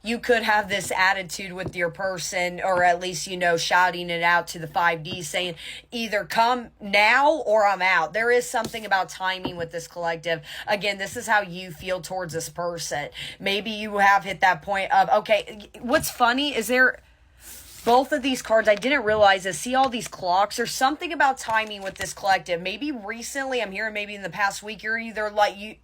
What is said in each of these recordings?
you could have this attitude with your person, or at least, shouting it out to the 5D saying either come now or I'm out. There is something about timing with this collective. Again, this is how you feel towards this person. Maybe you have hit that point of, okay, what's funny is both of these cards, I didn't realize this. See all these clocks? There's something about timing with this collective. Maybe recently, I'm hearing maybe in the past week, you're either like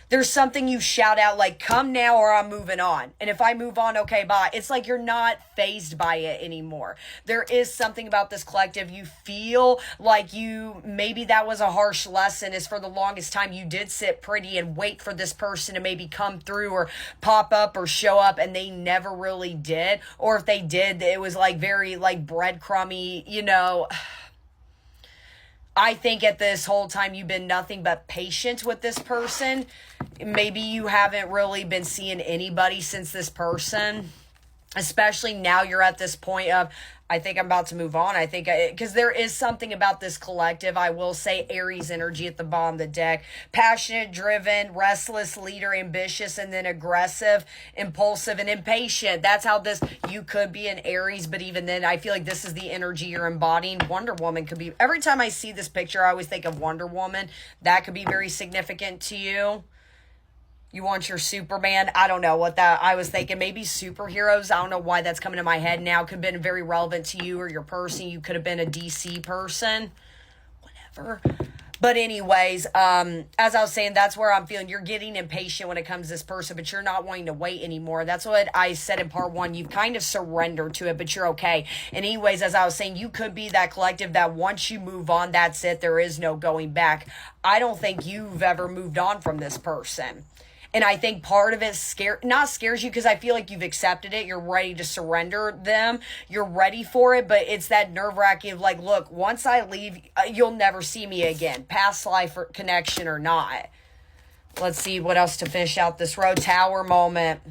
there's something you shout out like, come now or I'm moving on. And if I move on, okay, bye. It's like you're not fazed by it anymore. There is something about this collective. You feel like maybe that was a harsh lesson, is for the longest time you did sit pretty and wait for this person to maybe come through or pop up or show up, and they never really did. Or if they did, it was like very like breadcrumby, I think at this whole time you've been nothing but patient with this person. Maybe you haven't really been seeing anybody since this person. Especially now you're at this point of, I think I'm about to move on. I think, because there is something about this collective. I will say Aries energy at the bottom of the deck. Passionate, driven, restless, leader, ambitious, and then aggressive, impulsive, and impatient. That's how you could be an Aries, but even then, I feel like this is the energy you're embodying. Wonder Woman could be, every time I see this picture, I always think of Wonder Woman. That could be very significant to you. You want your Superman? I don't know what that, I was thinking maybe superheroes. I don't know why that's coming to my head now. Could have been very relevant to you or your person. You could have been a DC person. Whatever. But anyways, as I was saying, that's where I'm feeling you're getting impatient when it comes to this person, but you're not wanting to wait anymore. That's what I said in part one. You've kind of surrendered to it, but you're okay. And anyways, as I was saying, you could be that collective that once you move on, that's it. There is no going back. I don't think you've ever moved on from this person. And I think part of it scares you, because I feel like you've accepted it. You're ready to surrender them. You're ready for it. But it's that nerve-wracking of like, look, once I leave, you'll never see me again. Past life connection or not. Let's see what else to finish out this road. Tower moment.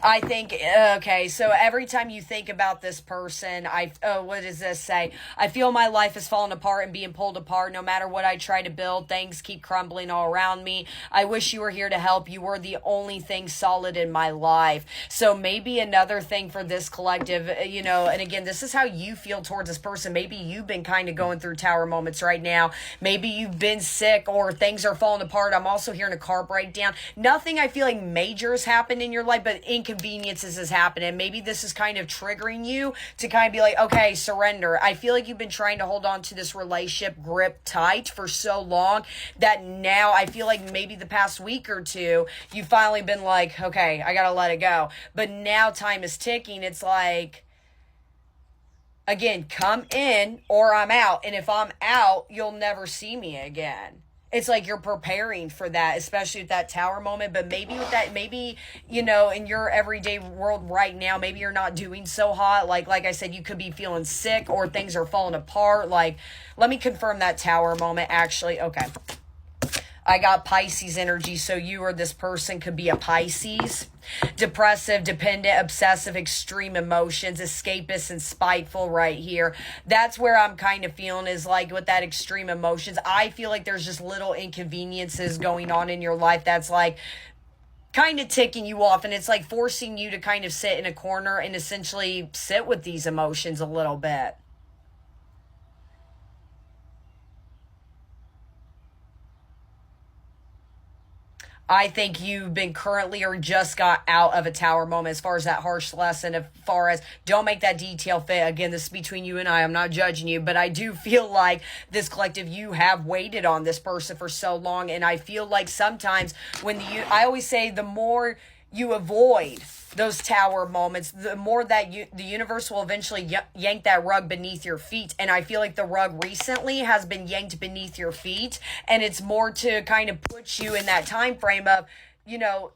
I think, okay, so every time you think about this person, what does this say? I feel my life is falling apart and being pulled apart. No matter what I try to build, things keep crumbling all around me. I wish you were here to help. You were the only thing solid in my life. So maybe another thing for this collective, and again, this is how you feel towards this person. Maybe you've been kind of going through tower moments right now. Maybe you've been sick or things are falling apart. I'm also hearing a car breakdown. Nothing I feel like major has happened in your life, but inconveniences is happening. Maybe this is kind of triggering you to kind of be like, okay, surrender. I feel like you've been trying to hold on to this relationship grip tight for so long that now I feel like maybe the past week or two, you've finally been like, okay, I gotta let it go. But now time is ticking. It's like, again, come in or I'm out. And if I'm out, you'll never see me again. It's like you're preparing for that, especially with that tower moment. But maybe with that, maybe, in your everyday world right now, maybe you're not doing so hot. Like I said, you could be feeling sick or things are falling apart. Like, let me confirm that tower moment, actually. Okay. I got Pisces energy, so you or this person could be a Pisces. Depressive, dependent, obsessive, extreme emotions, escapist, and spiteful right here. That's where I'm kind of feeling is like with that extreme emotions. I feel like there's just little inconveniences going on in your life that's like kind of ticking you off, and it's like forcing you to kind of sit in a corner and essentially sit with these emotions a little bit. I think you've been currently or just got out of a tower moment as far as that harsh lesson, as far as don't make that detail fit. Again, this is between you and I. I'm not judging you, but I do feel like this collective, you have waited on this person for so long. And I feel like sometimes I always say the more you avoid those tower moments, the more that the universe will eventually yank that rug beneath your feet. And I feel like the rug recently has been yanked beneath your feet, and it's more to kind of put you in that time frame of,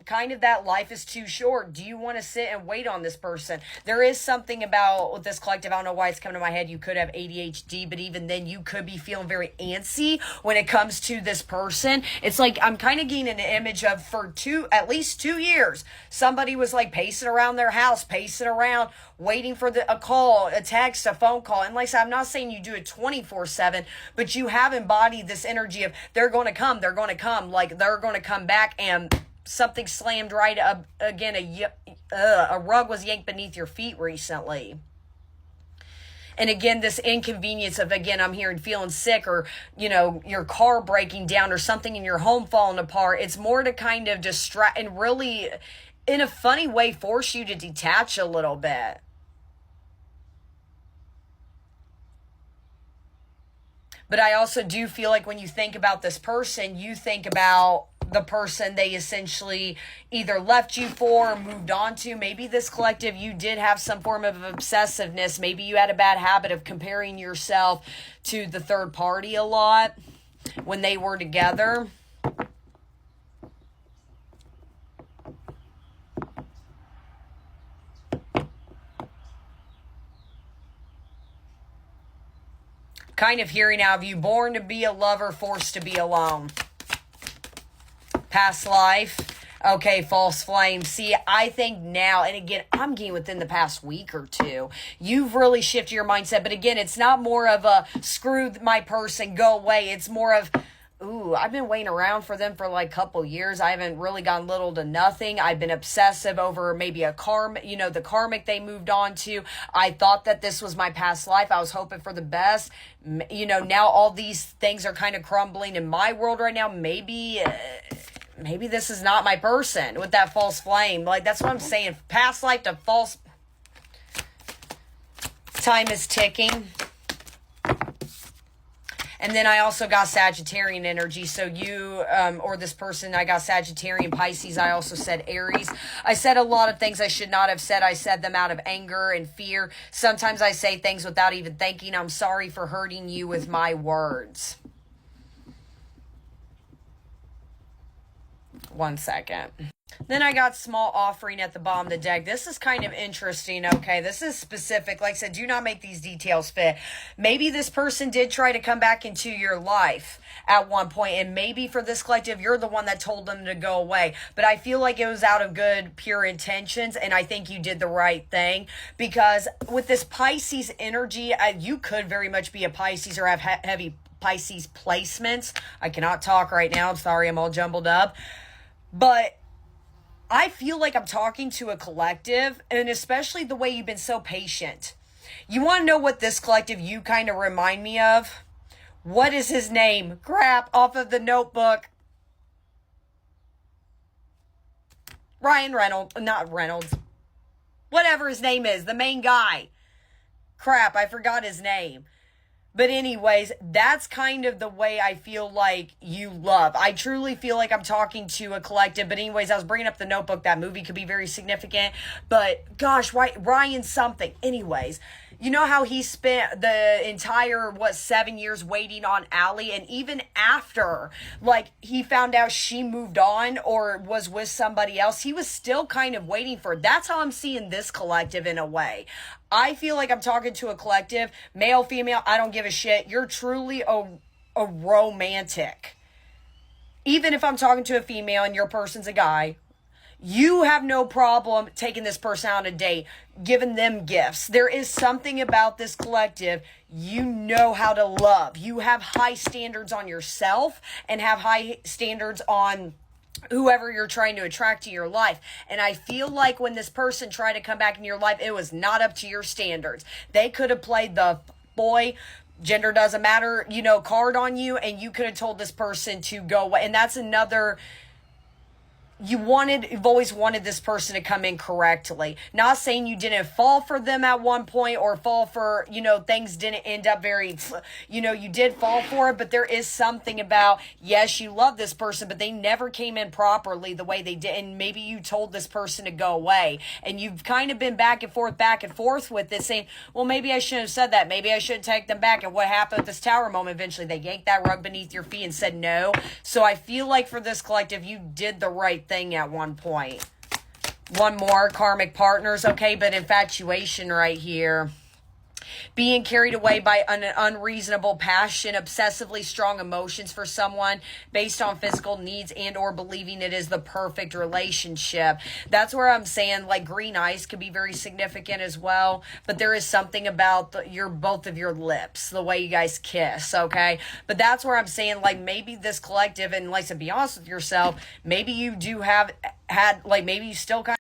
kind of that life is too short. Do you want to sit and wait on this person? There is something about with this collective. I don't know why it's coming to my head. You could have ADHD, but even then you could be feeling very antsy when it comes to this person. It's like, I'm kind of getting an image of for at least 2 years, somebody was like pacing around their house, pacing around, waiting for a call, a text, a phone call. And like I said, I'm not saying you do it 24/7, but you have embodied this energy of they're going to come, like they're going to come back, and something slammed right up again. A rug was yanked beneath your feet recently. And again, this inconvenience of, again, I'm hearing feeling sick, or, you know, your car breaking down, or something in your home falling apart. It's more to kind of distract and really, in a funny way, force you to detach a little bit. But I also do feel like when you think about this person, you think about the person they essentially either left you for or moved on to. Maybe this collective, you did have some form of obsessiveness. Maybe you had a bad habit of comparing yourself to the third party a lot when they were together. Kind of hearing out of you, born to be a lover, forced to be alone. Past life. Okay, false flame. See, I think now, and again, I'm getting within the past week or two, you've really shifted your mindset. But again, it's not more of a screw my person, go away. It's more of, ooh, I've been waiting around for them for like a couple years. I haven't really gone little to nothing. I've been obsessive over maybe a karmic, you know, the karmic they moved on to. I thought that this was my past life. I was hoping for the best. You know, now all these things are kind of crumbling in my world right now. Maybe this is not my person with that false flame. Like, that's what I'm saying. Past life to false. Time is ticking. And then I also got Sagittarian energy. So you, or this person, I got Sagittarian, Pisces. I also said Aries. I said a lot of things I should not have said. I said them out of anger and fear. Sometimes I say things without even thinking. I'm sorry for hurting you with my words. One second. Then I got small offering at the bottom of the deck. This is kind of interesting, okay? This is specific. Like I said, do not make these details fit. Maybe this person did try to come back into your life at one point, and maybe for this collective, you're the one that told them to go away. But I feel like it was out of good, pure intentions, and I think you did the right thing, because with this Pisces energy, you could very much be a Pisces or have heavy Pisces placements. I cannot talk right now. I'm sorry, I'm all jumbled up. But I feel like I'm talking to a collective, and especially the way you've been so patient. You want to know what this collective you kind of remind me of? What is his name? Crap, off of the Notebook. Ryan Reynolds, not Reynolds. Whatever his name is, the main guy. Crap, I forgot his name. But anyways, that's kind of the way I feel like you love. I truly feel like I'm talking to a collective. But anyways, I was bringing up the Notebook. That movie could be very significant. But gosh, Ryan something. Anyways, you know how he spent the entire, 7 years waiting on Allie? And even after, like, he found out she moved on or was with somebody else, he was still kind of waiting for her. That's how I'm seeing this collective in a way. I feel like I'm talking to a collective, male, female, I don't give a shit. You're truly a romantic. Even if I'm talking to a female and your person's a guy, you have no problem taking this person on a date, giving them gifts. There is something about this collective. You know how to love. You have high standards on yourself and have high standards on whoever you're trying to attract to your life. And I feel like when this person tried to come back in your life, it was not up to your standards. They could have played the boy, gender doesn't matter, card on you, and you could have told this person to go away. And that's another, you've always wanted this person to come in correctly. Not saying you didn't fall for them at one point or fall for, things didn't end up very, you did fall for it, but there is something about, yes, you love this person, but they never came in properly the way they did. And maybe you told this person to go away, and you've kind of been back and forth with it, saying, well, maybe I shouldn't have said that. Maybe I should take them back. And what happened with this tower moment? Eventually they yanked that rug beneath your feet and said no. So I feel like for this collective, you did the right thing at one point. One more, karmic partners, okay, but infatuation right here. being carried away by an unreasonable passion, obsessively strong emotions for someone based on physical needs and or believing it is the perfect relationship. That's where I'm saying like green eyes could be very significant as well, but there is something about both of your lips, the way you guys kiss, okay? But that's where I'm saying like maybe this collective, and like to be honest with yourself, maybe you do have had like maybe you still kind